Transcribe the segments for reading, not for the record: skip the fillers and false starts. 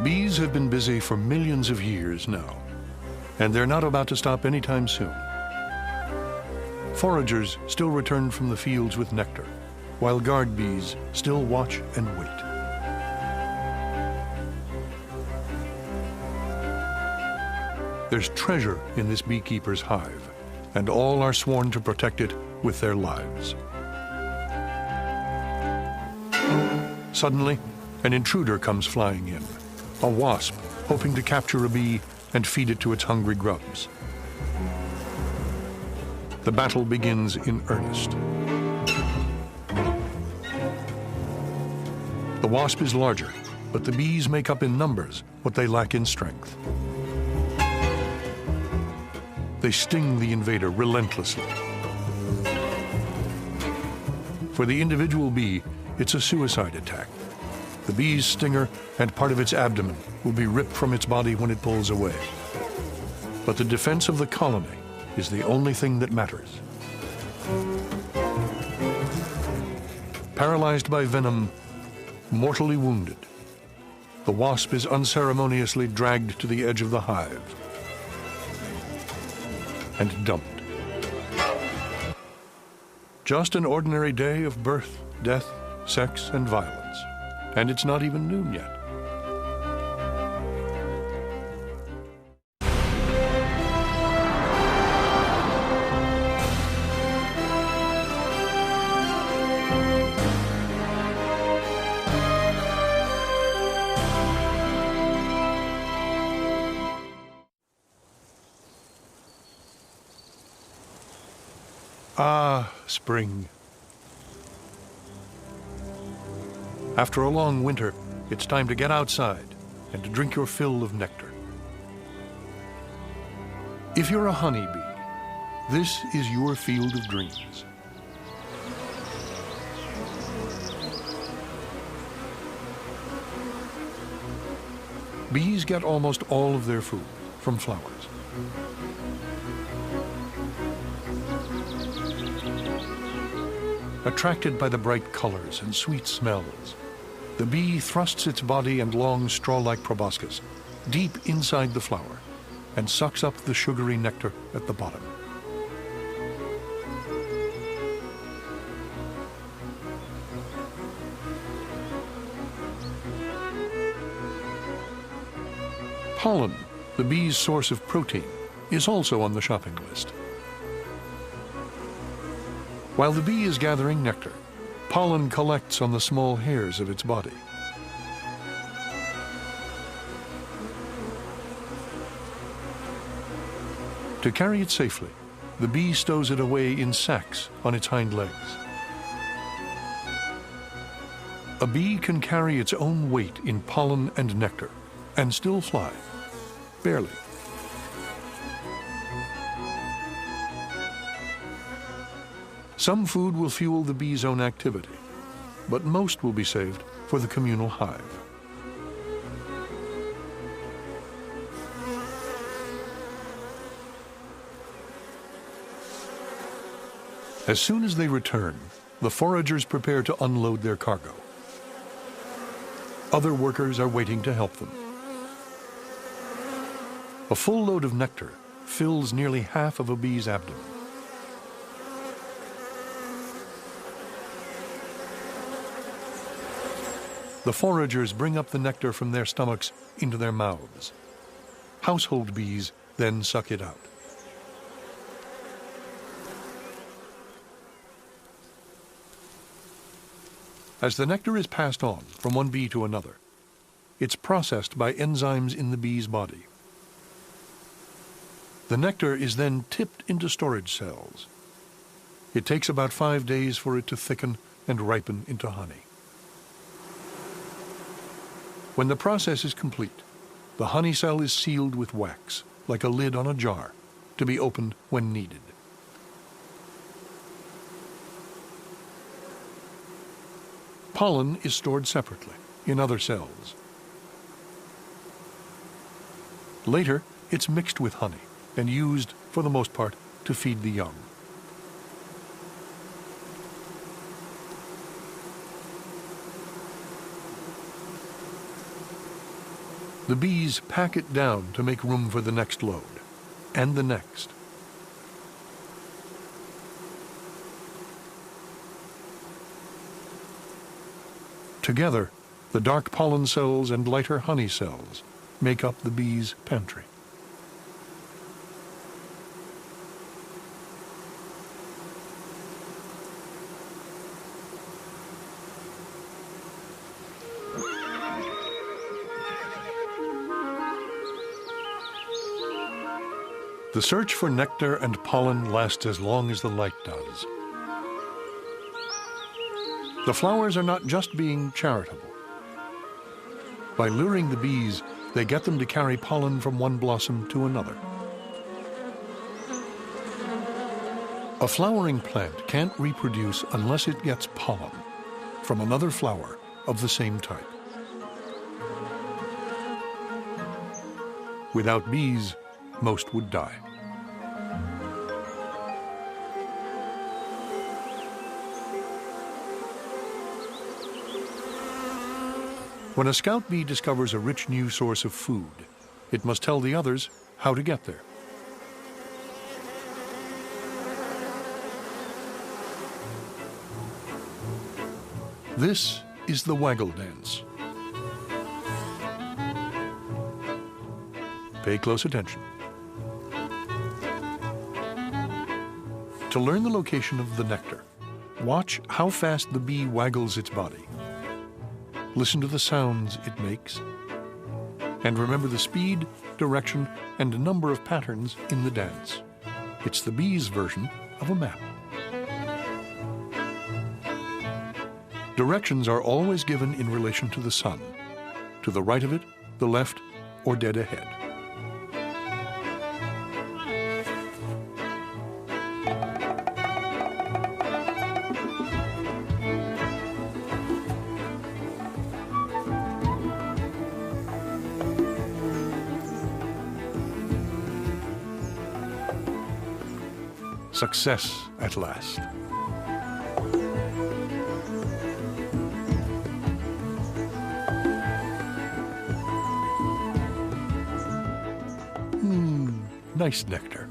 Bees have been busy for millions of years now, and they're not about to stop anytime soon. Foragers still return from the fields with nectar, while guard bees still watch and wait. There's treasure in this beekeeper's hive, and all are sworn to protect it with their lives. Suddenly, an intruder comes flying in, a wasp hoping to capture a bee and feed it to its hungry grubs. The battle begins in earnest. The wasp is larger, but the bees make up in numbers what they lack in strength. They sting the invader relentlessly. For the individual bee, it's a suicide attack. The bee's stinger and part of its abdomen will be ripped from its body when it pulls away. But the defense of the colony is the only thing that matters. Paralyzed by venom, mortally wounded, the wasp is unceremoniously dragged to the edge of the hive and dumped. Just an ordinary day of birth, death, sex, and violence. And it's not even noon yet. Ah, spring. After a long winter, it's time to get outside and to drink your fill of nectar. If you're a honeybee, this is your field of dreams. Bees get almost all of their food from flowers. Attracted by the bright colors and sweet smells, the bee thrusts its body and long straw-like proboscis deep inside the flower and sucks up the sugary nectar at the bottom. Pollen, the bee's source of protein, is also on the shopping list. While the bee is gathering nectar, pollen collects on the small hairs of its body. To carry it safely, the bee stows it away in sacks on its hind legs. A bee can carry its own weight in pollen and nectar and still fly, barely. Some food will fuel the bee's own activity, but most will be saved for the communal hive. As soon as they return, the foragers prepare to unload their cargo. Other workers are waiting to help them. A full load of nectar fills nearly half of a bee's abdomen. The foragers bring up the nectar from their stomachs into their mouths. Household bees then suck it out. As the nectar is passed on from one bee to another, it's processed by enzymes in the bee's body. The nectar is then tipped into storage cells. It takes about 5 days for it to thicken and ripen into honey. When the process is complete, the honey cell is sealed with wax, like a lid on a jar, to be opened when needed. Pollen is stored separately, in other cells. Later, it's mixed with honey and used, for the most part, to feed the young. The bees pack it down to make room for the next load, and the next. Together, the dark pollen cells and lighter honey cells make up the bee's pantry. The search for nectar and pollen lasts as long as the light does. The flowers are not just being charitable. By luring the bees, they get them to carry pollen from one blossom to another. A flowering plant can't reproduce unless it gets pollen from another flower of the same type. Without bees, most would die. When a scout bee discovers a rich new source of food, it must tell the others how to get there. This is the waggle dance. Pay close attention. To learn the location of the nectar, watch how fast the bee waggles its body. Listen to the sounds it makes, and remember the speed, direction, and number of patterns in the dance. It's the bee's version of a map. Directions are always given in relation to the sun, to the right of it, the left, or dead ahead. Success at last. Nice nectar.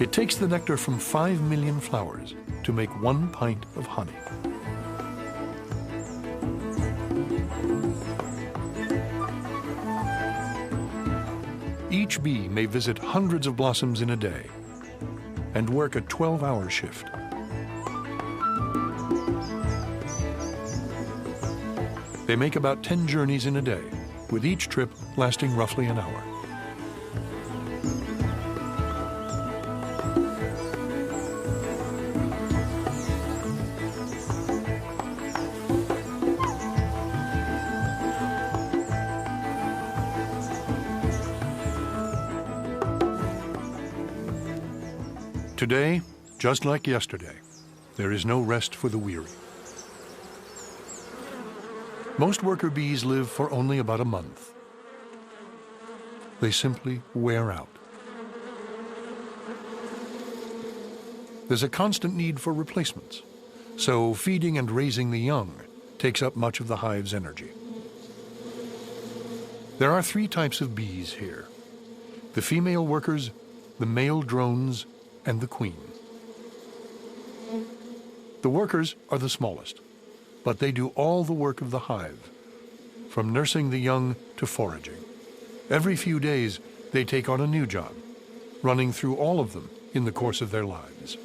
It takes the nectar from 5 million flowers to make 1 pint of honey. Each bee may visit hundreds of blossoms in a day and work a 12-hour shift. They make about 10 journeys in a day, with each trip lasting roughly an hour. Today, just like yesterday, there is no rest for the weary. Most worker bees live for only about a month. They simply wear out. There's a constant need for replacements, so feeding and raising the young takes up much of the hive's energy. There are 3 types of bees here: the female workers, the male drones, and the queen. The workers are the smallest, but they do all the work of the hive, from nursing the young to foraging. Every few days, they take on a new job, running through all of them in the course of their lives.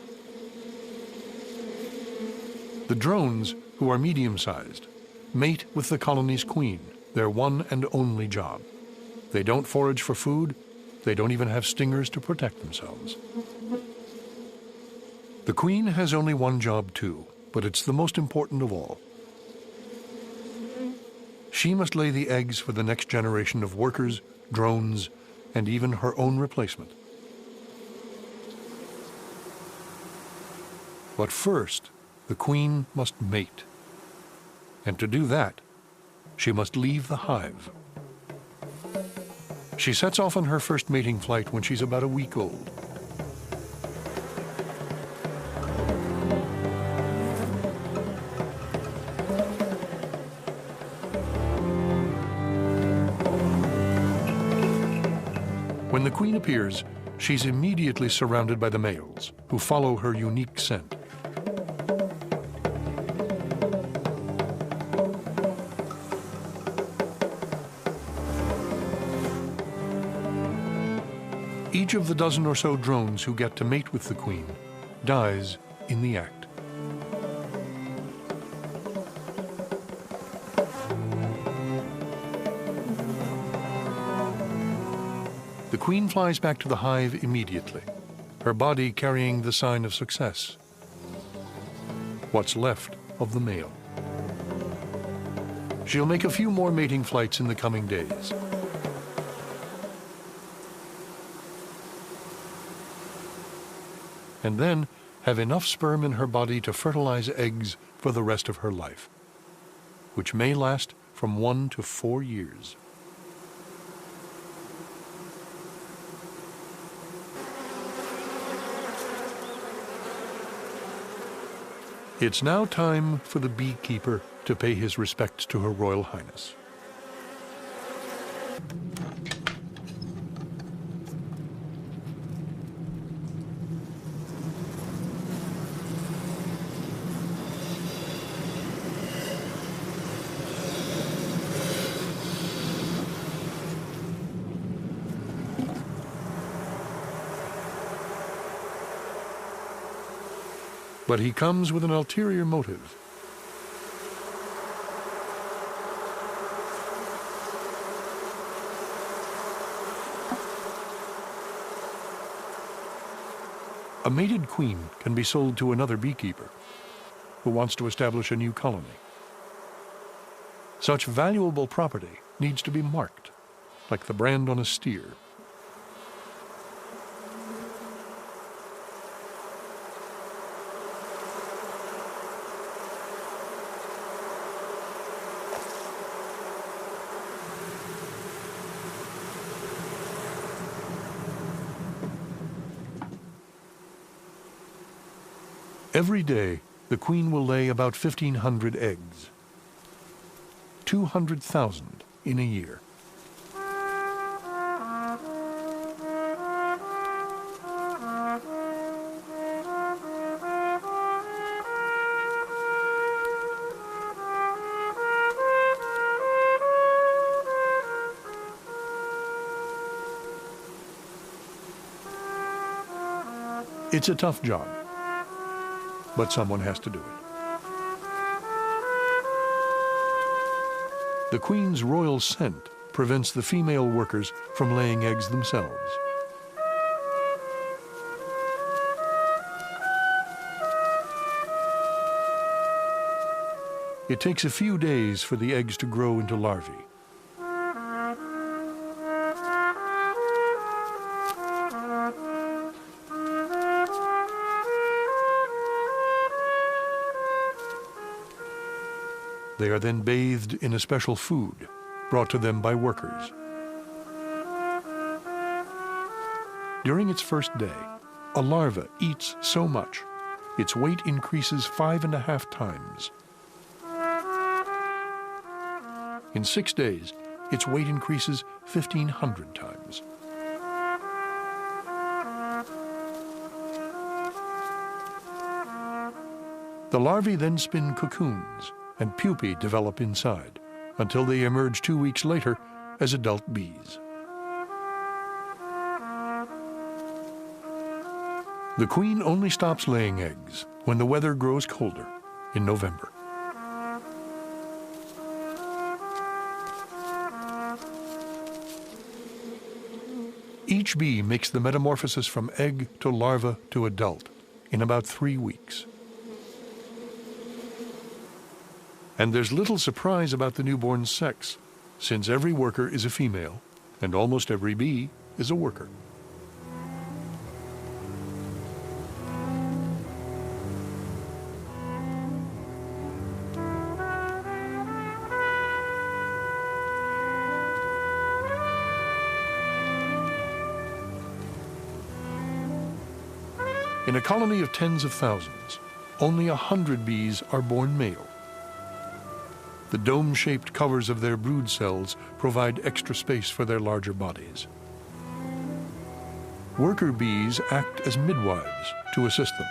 The drones, who are medium-sized, mate with the colony's queen, their one and only job. They don't forage for food. They don't even have stingers to protect themselves. The queen has only one job too, but it's the most important of all. She must lay the eggs for the next generation of workers, drones, and even her own replacement. But first, the queen must mate. And to do that, she must leave the hive. She sets off on her first mating flight when she's about a week old. When the queen appears, she's immediately surrounded by the males, who follow her unique scent. Each of the dozen or so drones who get to mate with the queen dies in the act. The queen flies back to the hive immediately, her body carrying the sign of success, what's left of the male. She'll make a few more mating flights in the coming days. And then have enough sperm in her body to fertilize eggs for the rest of her life, which may last from 1 to 4 years. It's now time for the beekeeper to pay his respects to Her Royal Highness. But he comes with an ulterior motive. A mated queen can be sold to another beekeeper who wants to establish a new colony. Such valuable property needs to be marked, like the brand on a steer. Every day, the queen will lay about 1,500 eggs, 200,000 in a year. It's a tough job, but someone has to do it. The queen's royal scent prevents the female workers from laying eggs themselves. It takes a few days for the eggs to grow into larvae. They are then bathed in a special food brought to them by workers. During its first day, a larva eats so much, its weight increases 5.5 times. In 6 days, its weight increases 1,500 times. The larvae then spin cocoons, and pupae develop inside, until they emerge 2 weeks later as adult bees. The queen only stops laying eggs when the weather grows colder in November. Each bee makes the metamorphosis from egg to larva to adult in about 3 weeks. And there's little surprise about the newborn sex, since every worker is a female, and almost every bee is a worker. In a colony of tens of thousands, only 100 bees are born male. The dome-shaped covers of their brood cells provide extra space for their larger bodies. Worker bees act as midwives to assist them.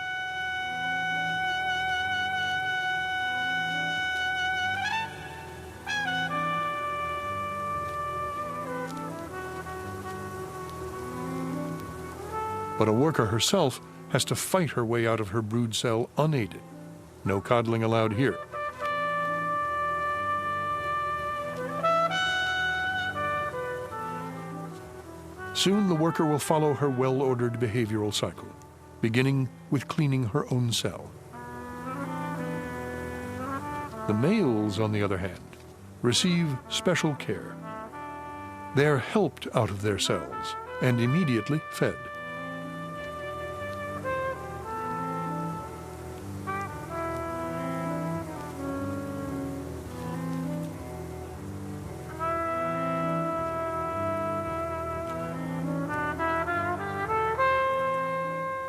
But a worker herself has to fight her way out of her brood cell unaided. No coddling allowed here. Soon the worker will follow her well-ordered behavioral cycle, beginning with cleaning her own cell. The males, on the other hand, receive special care. They're helped out of their cells and immediately fed.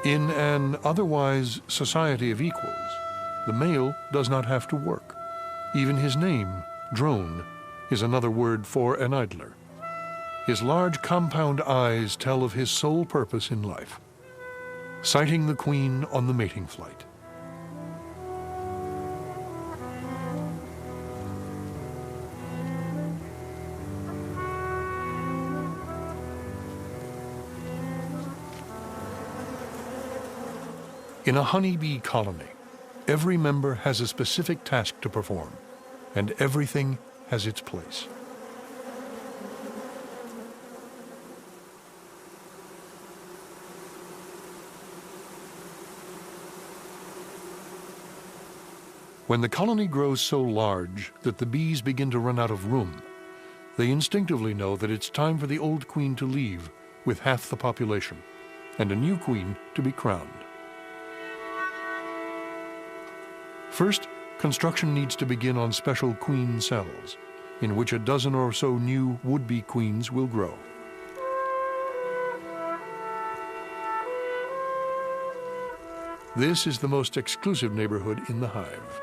In an otherwise society of equals, the male does not have to work. Even his name, drone, is another word for an idler. His large compound eyes tell of his sole purpose in life, sighting the queen on the mating flight. In a honeybee colony, every member has a specific task to perform, and everything has its place. When the colony grows so large that the bees begin to run out of room, they instinctively know that it's time for the old queen to leave with half the population, and a new queen to be crowned. First, construction needs to begin on special queen cells, in which a dozen or so new would-be queens will grow. This is the most exclusive neighborhood in the hive.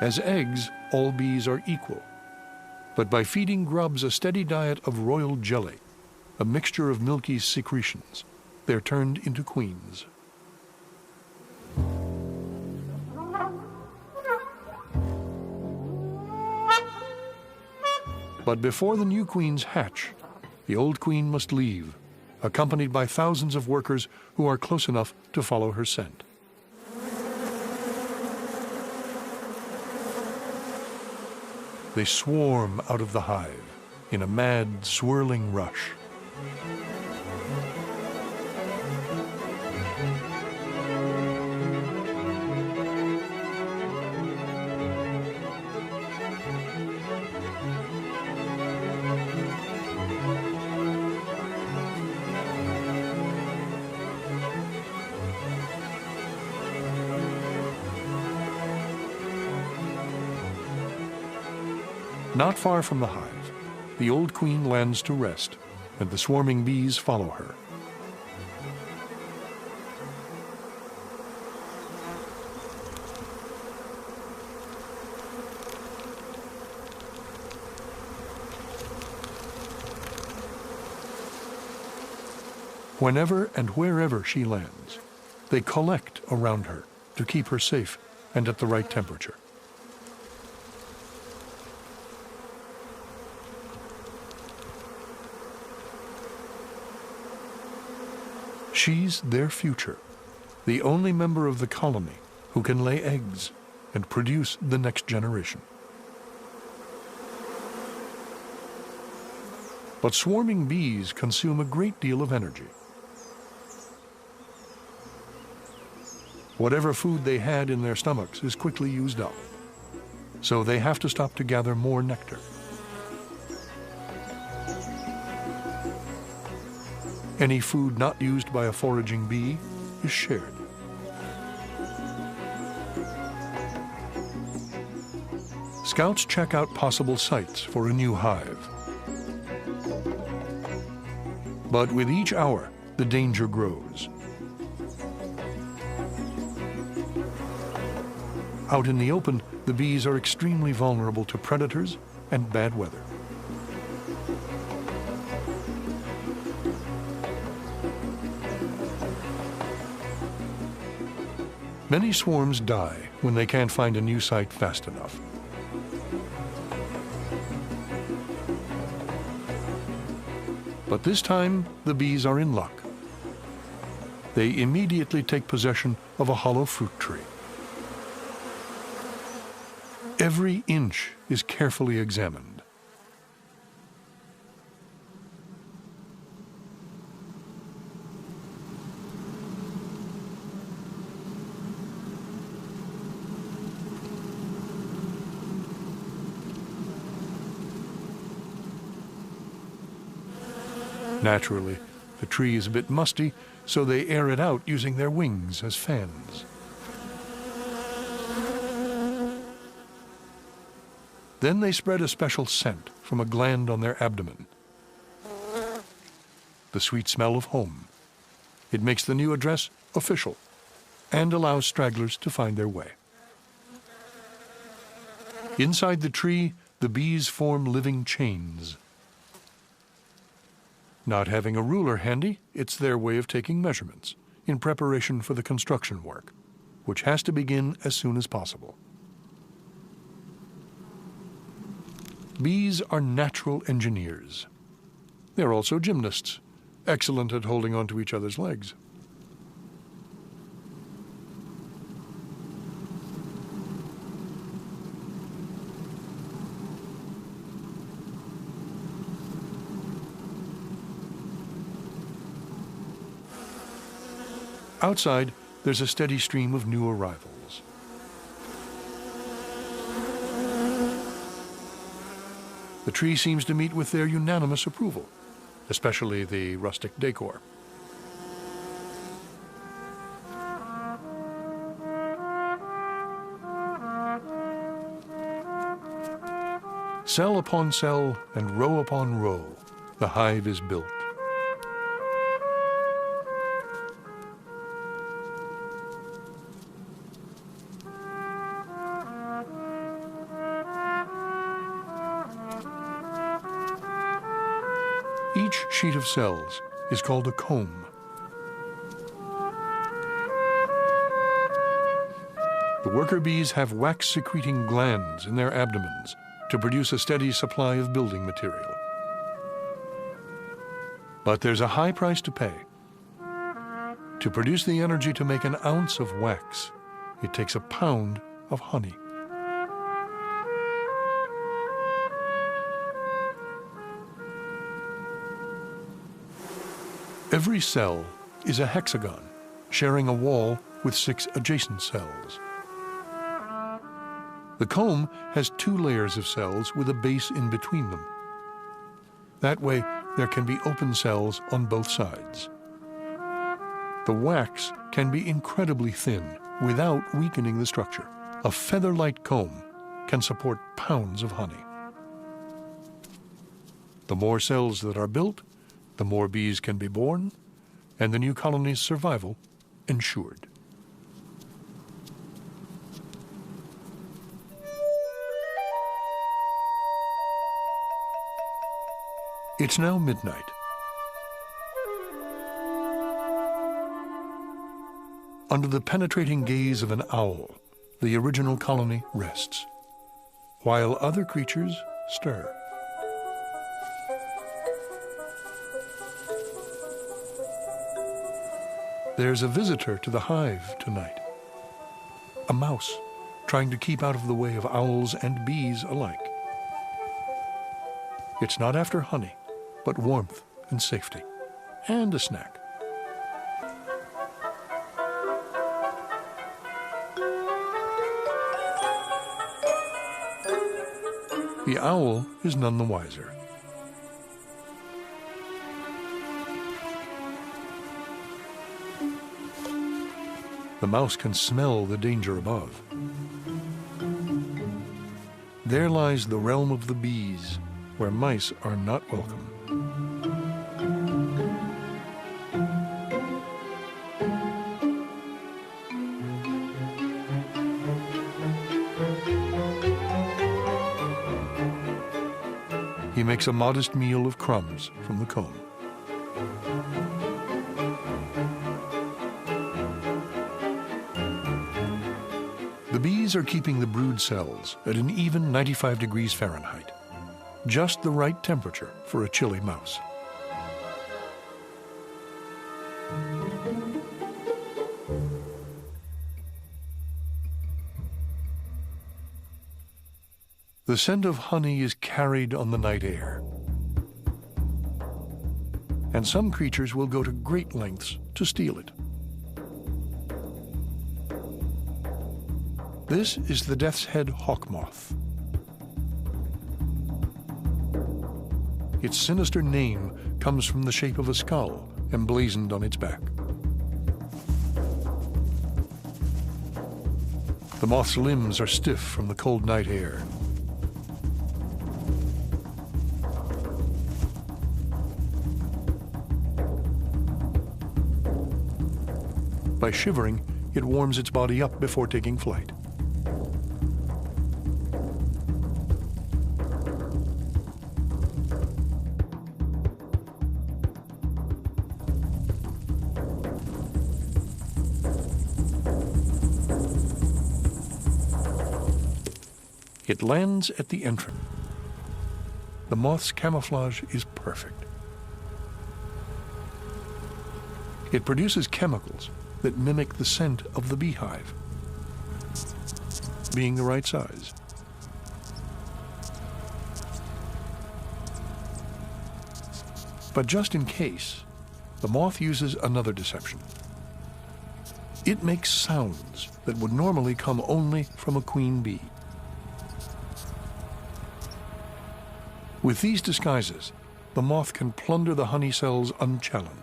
As eggs, all bees are equal. But by feeding grubs a steady diet of royal jelly, a mixture of milky secretions, they're turned into queens. But before the new queens hatch, the old queen must leave, accompanied by thousands of workers who are close enough to follow her scent. They swarm out of the hive in a mad, swirling rush. Not far from the hive, the old queen lands to rest, and the swarming bees follow her. Whenever and wherever she lands, they collect around her to keep her safe and at the right temperature. She's their future, the only member of the colony who can lay eggs and produce the next generation. But swarming bees consume a great deal of energy. Whatever food they had in their stomachs is quickly used up, so they have to stop to gather more nectar. Any food not used by a foraging bee is shared. Scouts check out possible sites for a new hive. But with each hour, the danger grows. Out in the open, the bees are extremely vulnerable to predators and bad weather. Many swarms die when they can't find a new site fast enough. But this time, the bees are in luck. They immediately take possession of a hollow fruit tree. Every inch is carefully examined. Naturally, the tree is a bit musty, so they air it out using their wings as fans. Then they spread a special scent from a gland on their abdomen. The sweet smell of home. It makes the new address official and allows stragglers to find their way. Inside the tree, the bees form living chains. Not having a ruler handy, it's their way of taking measurements in preparation for the construction work, which has to begin as soon as possible. Bees are natural engineers. They're also gymnasts, excellent at holding onto each other's legs. Outside, there's a steady stream of new arrivals. The tree seems to meet with their unanimous approval, especially the rustic decor. Cell upon cell and row upon row, the hive is built. Each sheet of cells is called a comb. The worker bees have wax-secreting glands in their abdomens to produce a steady supply of building material. But there's a high price to pay. To produce the energy to make an ounce of wax, it takes a pound of honey. Every cell is a hexagon, sharing a wall with 6 adjacent cells. The comb has 2 layers of cells with a base in between them. That way, there can be open cells on both sides. The wax can be incredibly thin without weakening the structure. A feather-light comb can support pounds of honey. The more cells that are built, the more bees can be born, and the new colony's survival ensured. It's now midnight. Under the penetrating gaze of an owl, the original colony rests, while other creatures stir. There's a visitor to the hive tonight. A mouse trying to keep out of the way of owls and bees alike. It's not after honey, but warmth and safety, and a snack. The owl is none the wiser. The mouse can smell the danger above. There lies the realm of the bees, where mice are not welcome. makes a modest meal of crumbs from the comb. The bees are keeping the brood cells at an even 95 degrees Fahrenheit, just the right temperature for a chilly mouse. The scent of honey is carried on the night air, and some creatures will go to great lengths to steal it. This is the death's head hawkmoth. Its sinister name comes from the shape of a skull emblazoned on its back. The moth's limbs are stiff from the cold night air. By shivering, it warms its body up before taking flight. It lands at the entrance. The moth's camouflage is perfect. It produces chemicals that mimic the scent of the beehive, being the right size. But just in case, the moth uses another deception. It makes sounds that would normally come only from a queen bee. With these disguises, the moth can plunder the honey cells unchallenged.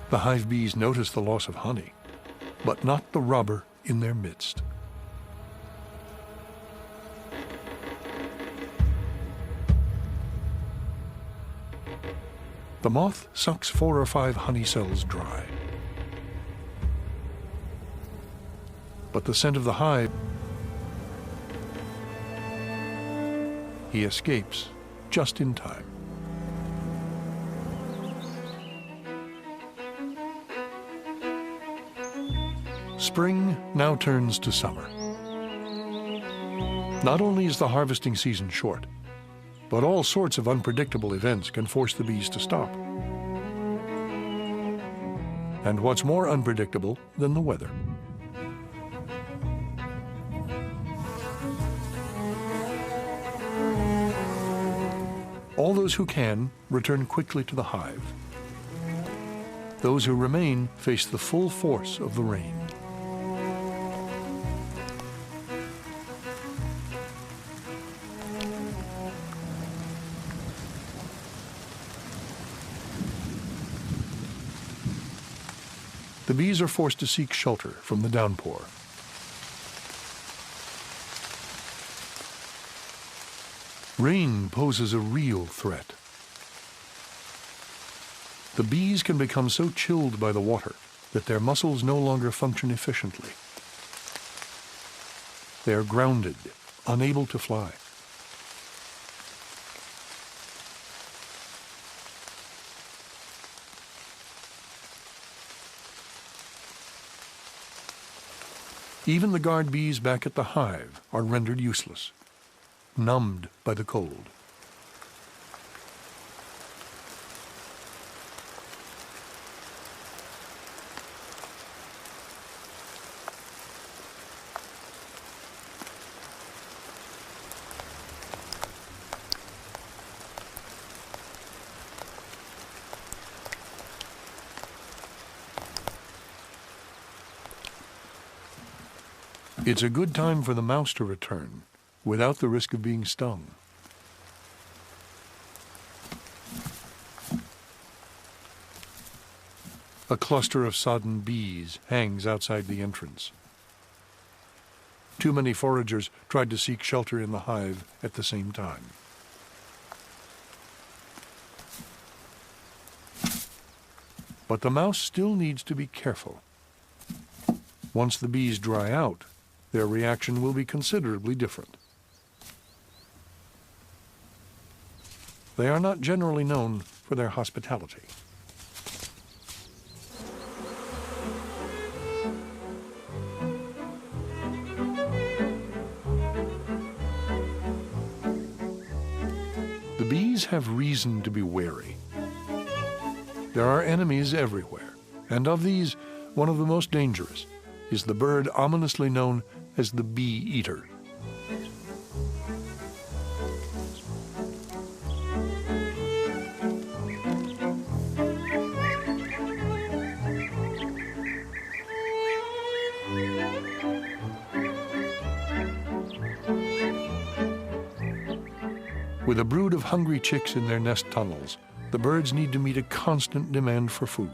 The hive bees notice the loss of honey, but not the robber in their midst. The moth sucks 4 or 5 honey cells dry. But the scent of the hive, he escapes just in time. Spring now turns to summer. Not only is the harvesting season short, but all sorts of unpredictable events can force the bees to stop. And what's more unpredictable than the weather? All those who can return quickly to the hive. Those who remain face the full force of the rain. The bees are forced to seek shelter from the downpour. Rain poses a real threat. The bees can become so chilled by the water that their muscles no longer function efficiently. They are grounded, unable to fly. Even the guard bees back at the hive are rendered useless, numbed by the cold. It's a good time for the mouse to return without the risk of being stung. A cluster of sodden bees hangs outside the entrance. Too many foragers tried to seek shelter in the hive at the same time. But the mouse still needs to be careful. Once the bees dry out, their reaction will be considerably different. they are not generally known for their hospitality. The bees have reason to be wary. There are enemies everywhere, and of these, one of the most dangerous is the bird ominously known as the bee-eater. With a brood of hungry chicks in their nest tunnels, the birds need to meet a constant demand for food.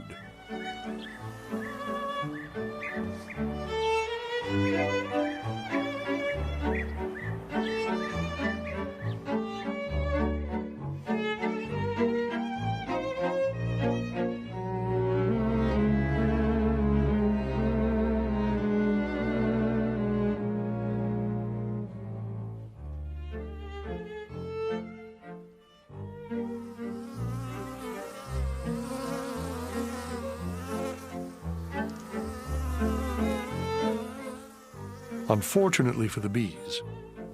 Unfortunately for the bees,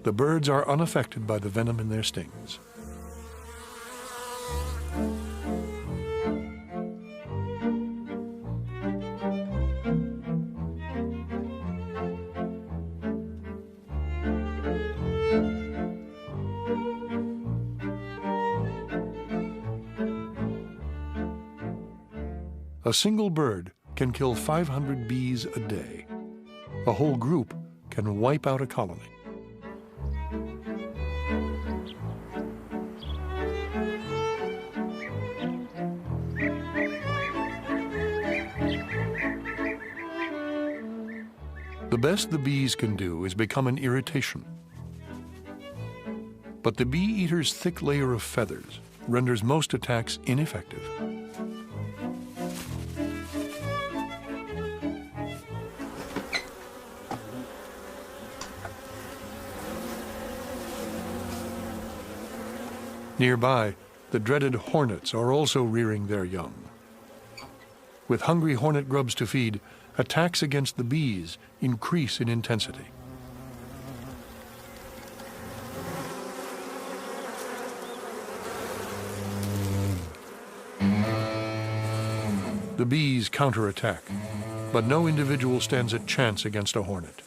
the birds are unaffected by the venom in their stings. A single bird can kill 500 bees a day. A whole group can wipe out a colony. The best the bees can do is become an irritation. But the bee-eater's thick layer of feathers renders most attacks ineffective. Nearby, the dreaded hornets are also rearing their young. With hungry hornet grubs to feed, attacks against the bees increase in intensity. The bees counterattack, but no individual stands a chance against a hornet.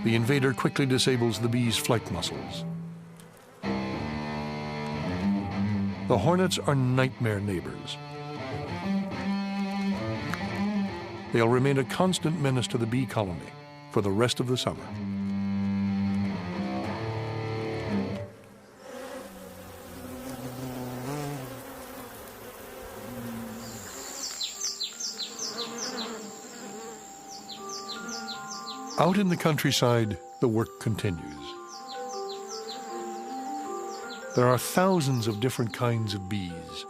The invader quickly disables the bees' flight muscles. The hornets are nightmare neighbors. They'll remain a constant menace to the bee colony for the rest of the summer. Out in the countryside, the work continues. There are thousands of different kinds of bees,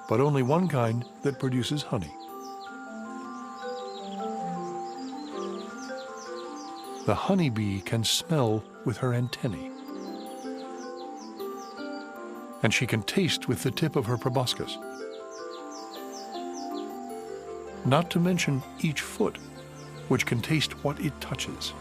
but only one kind that produces honey. The honeybee can smell with her antennae, and she can taste with the tip of her proboscis. Not to mention each foot, which can taste what it touches.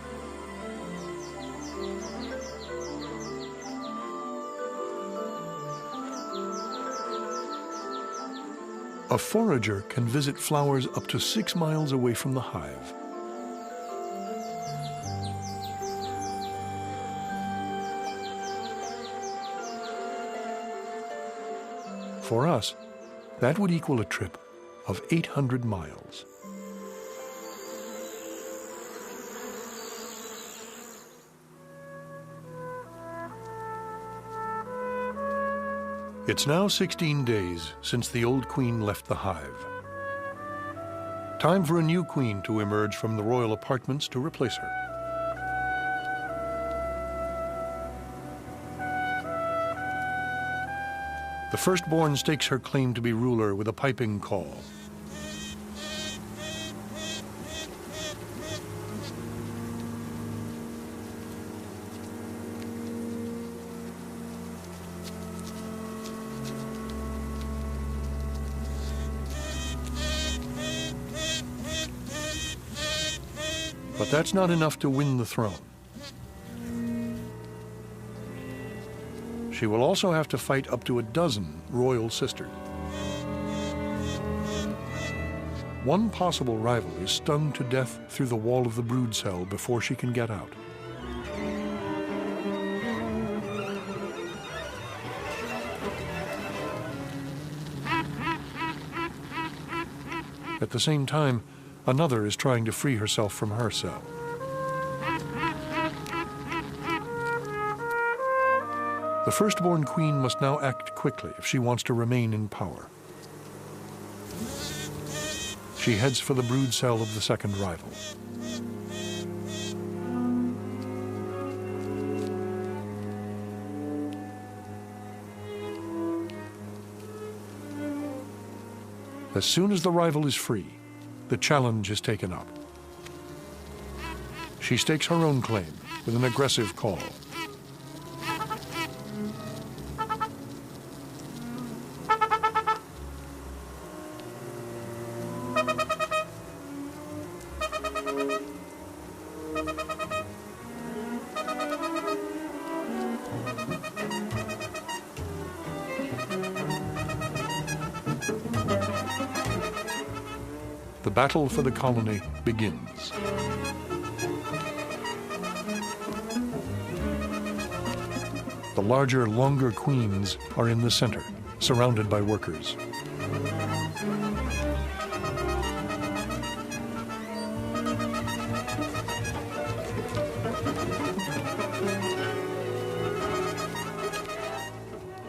A forager can visit flowers up to 6 miles away from the hive. For us, that would equal a trip of 800 miles. It's now 16 days since the old queen left the hive. Time for a new queen to emerge from the royal apartments to replace her. The firstborn stakes her claim to be ruler with a piping call. But that's not enough to win the throne. She will also have to fight up to a dozen royal sisters. One possible rival is stung to death through the wall of the brood cell before she can get out. At the same time, another is trying to free herself from her cell. The firstborn queen must now act quickly if she wants to remain in power. She heads for the brood cell of the second rival. As soon as the rival is free, the challenge is taken up. She stakes her own claim with an aggressive call. The battle for the colony begins. The larger, longer queens are in the center, surrounded by workers.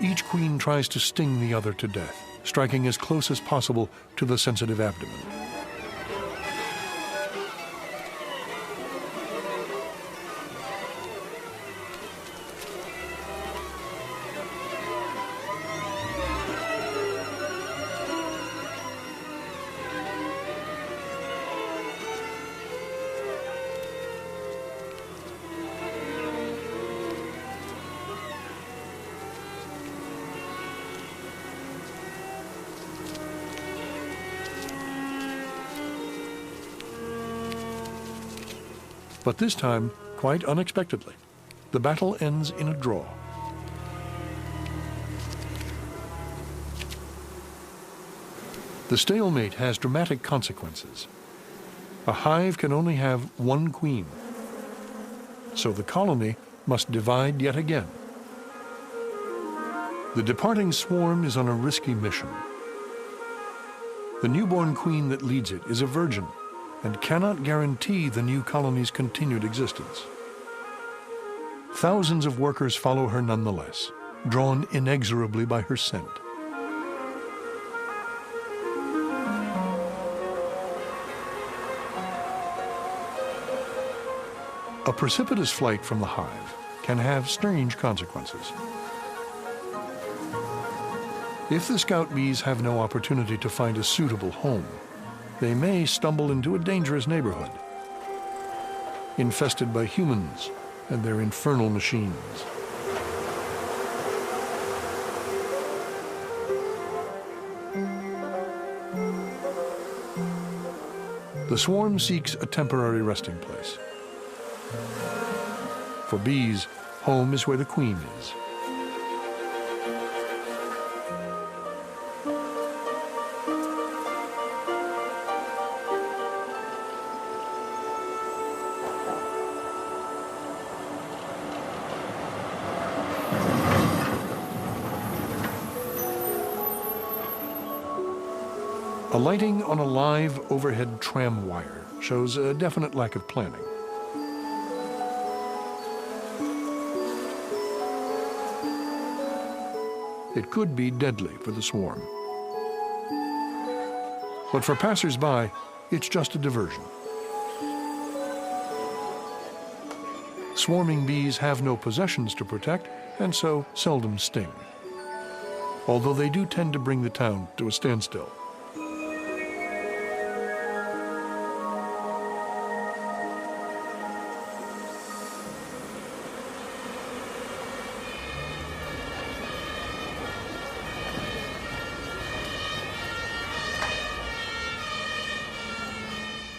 Each queen tries to sting the other to death, striking as close as possible to the sensitive abdomen. But this time, quite unexpectedly, the battle ends in a draw. The stalemate has dramatic consequences. A hive can only have one queen, so the colony must divide yet again. The departing swarm is on a risky mission. The newborn queen that leads it is a virgin and cannot guarantee the new colony's continued existence. Thousands of workers follow her nonetheless, drawn inexorably by her scent. A precipitous flight from the hive can have strange consequences. If the scout bees have no opportunity to find a suitable home, they may stumble into a dangerous neighborhood, infested by humans and their infernal machines. The swarm seeks a temporary resting place. For bees, home is where the queen is. Alighting on a live overhead tram wire shows a definite lack of planning. It could be deadly for the swarm. But for passers-by, it's just a diversion. Swarming bees have no possessions to protect and so seldom sting, although they do tend to bring the town to a standstill.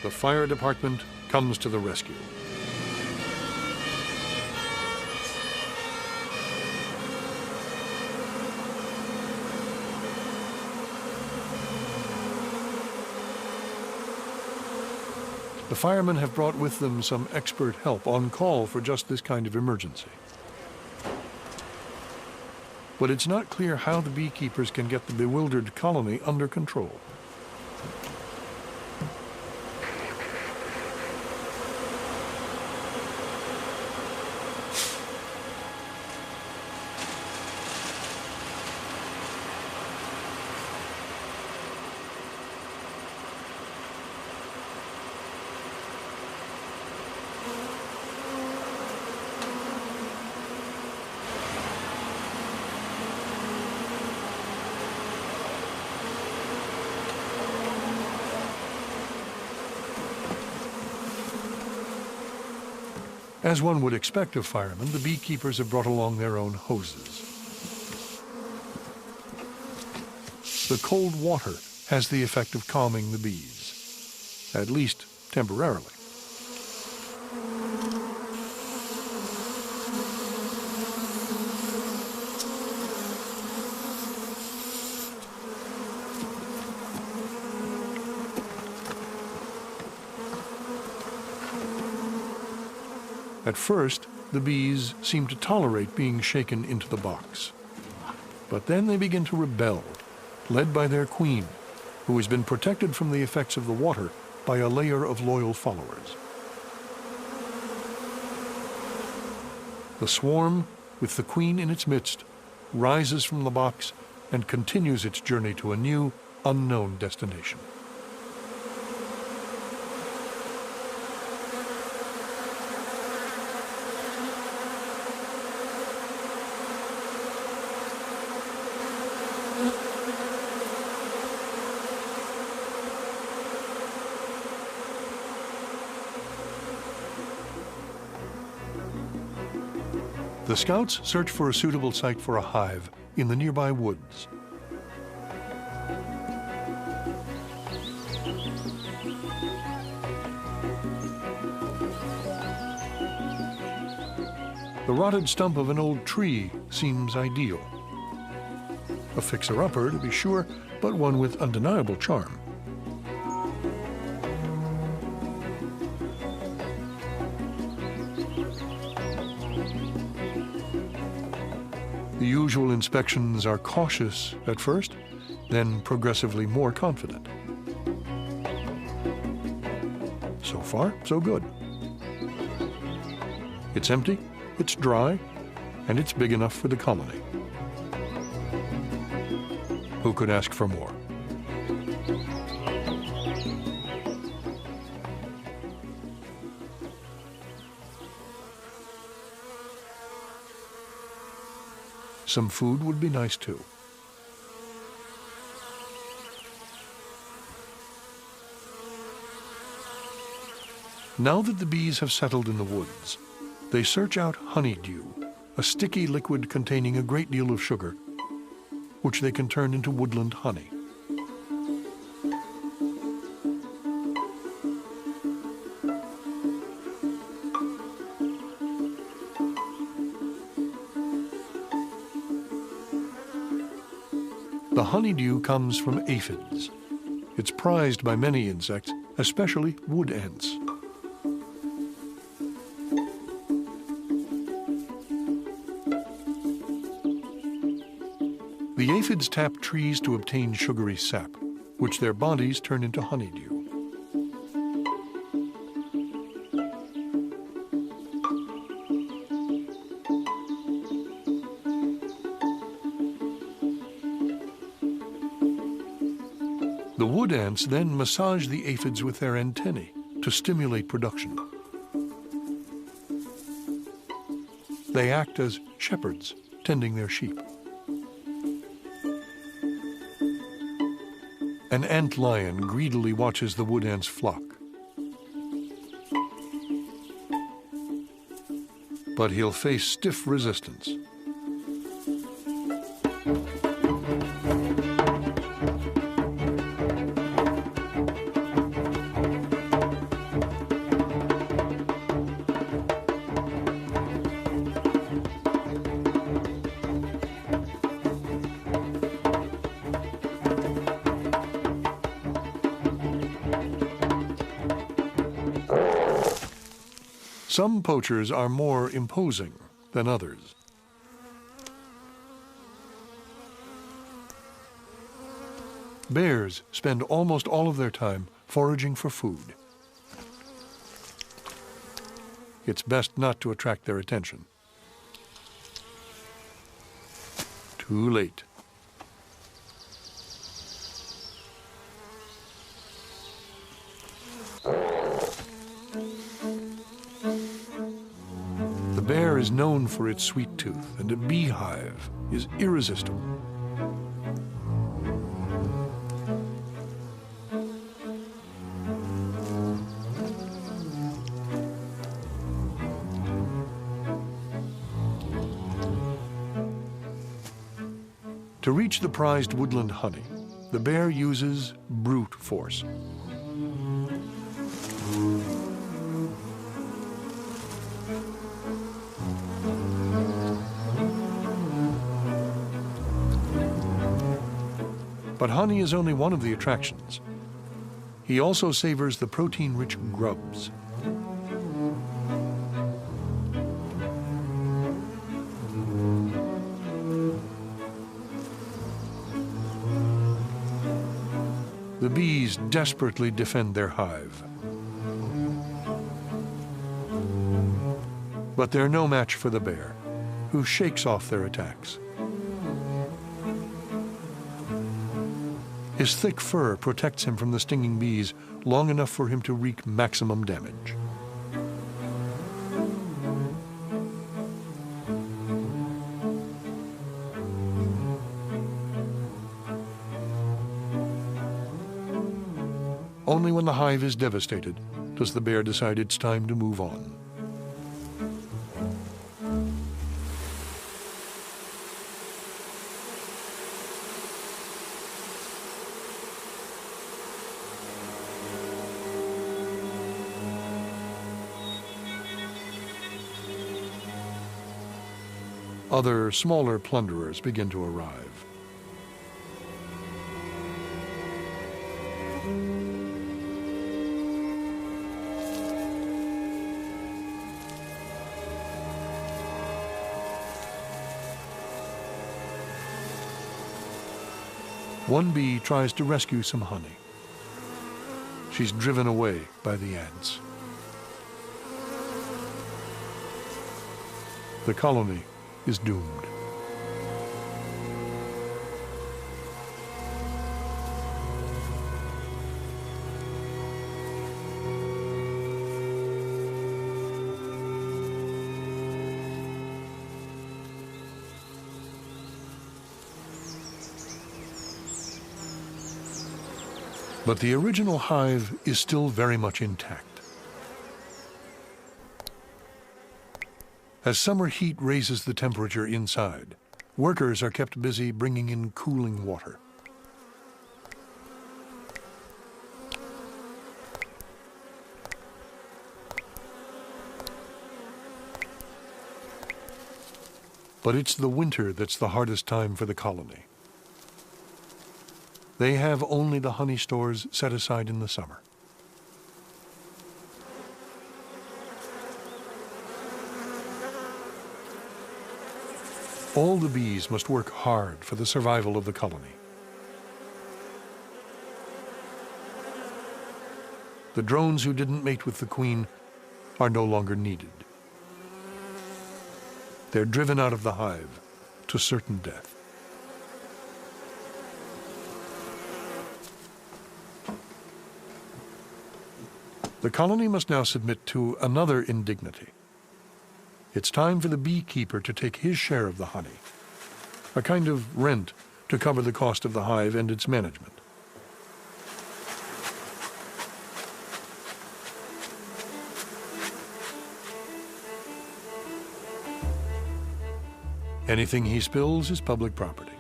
The fire department comes to the rescue. The firemen have brought with them some expert help on call for just this kind of emergency. But it's not clear how the beekeepers can get the bewildered colony under control. As one would expect of firemen, the beekeepers have brought along their own hoses. The cold water has the effect of calming the bees, at least temporarily. At first, the bees seem to tolerate being shaken into the box. But then they begin to rebel, led by their queen, who has been protected from the effects of the water by a layer of loyal followers. The swarm, with the queen in its midst, rises from the box and continues its journey to a new, unknown destination. The scouts search for a suitable site for a hive in the nearby woods. The rotted stump of an old tree seems ideal. A fixer-upper, to be sure, but one with undeniable charm. The usual inspections are cautious at first, then progressively more confident. So far, so good. It's empty, it's dry, and it's big enough for the colony. Who could ask for more? Some food would be nice too. Now that the bees have settled in the woods, they search out honeydew, a sticky liquid containing a great deal of sugar, which they can turn into woodland honey. The honeydew comes from aphids. It's prized by many insects, especially wood ants. The aphids tap trees to obtain sugary sap, which their bodies turn into honeydew. The wood ants then massage the aphids with their antennae to stimulate production. They act as shepherds, tending their sheep. An ant lion greedily watches the wood ants' flock. But he'll face stiff resistance. Some poachers are more imposing than others. Bears spend almost all of their time foraging for food. It's best not to attract their attention. Too late. The bear is known for its sweet tooth, and a beehive is irresistible. To reach the prized woodland honey, the bear uses brute force. But honey is only one of the attractions. He also savors the protein-rich grubs. The bees desperately defend their hive. But they're no match for the bear, who shakes off their attacks. His thick fur protects him from the stinging bees long enough for him to wreak maximum damage. Only when the hive is devastated does the bear decide it's time to move on. Other, smaller plunderers begin to arrive. One bee tries to rescue some honey. She's driven away by the ants. The colony is doomed. But the original hive is still very much intact. As summer heat raises the temperature inside, workers are kept busy bringing in cooling water. But it's the winter that's the hardest time for the colony. They have only the honey stores set aside in the summer. All the bees must work hard for the survival of the colony. The drones who didn't mate with the queen are no longer needed. They're driven out of the hive to certain death. The colony must now submit to another indignity. It's time for the beekeeper to take his share of the honey, a kind of rent to cover the cost of the hive and its management. Anything he spills is public property.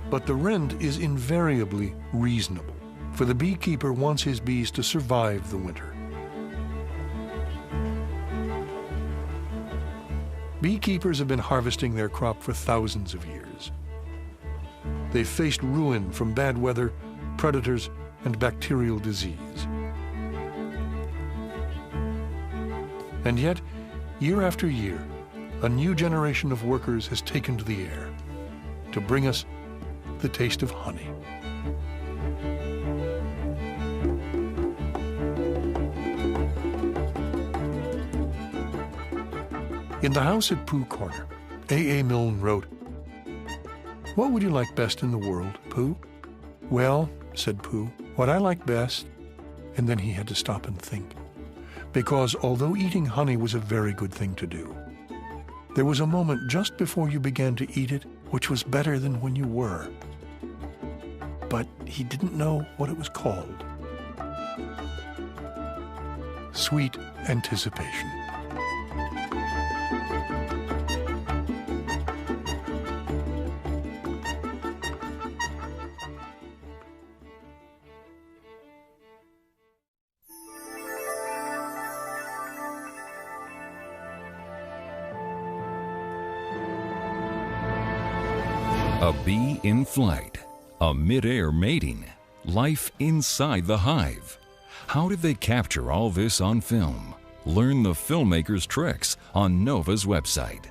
But the rent is invariably reasonable, for the beekeeper wants his bees to survive the winter. Beekeepers have been harvesting their crop for thousands of years. They've faced ruin from bad weather, predators, and bacterial disease. And yet, year after year, a new generation of workers has taken to the air to bring us the taste of honey. In the house at Pooh Corner, A.A. Milne wrote, "What would you like best in the world, Pooh?" "Well," said Pooh, "what I like best," and then he had to stop and think. Because although eating honey was a very good thing to do, there was a moment just before you began to eat it which was better than when you were. But he didn't know what it was called. Sweet anticipation. A bee in flight, a mid-air mating, life inside the hive. How did they capture all this on film? Learn the filmmaker's tricks on NOVA's website.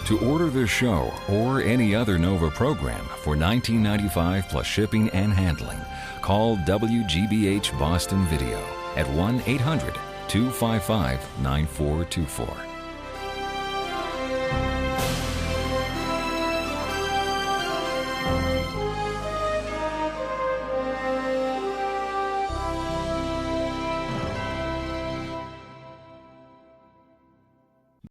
To order this show or any other NOVA program for $19.95 plus shipping and handling, call WGBH Boston Video at 1-800-255-9424.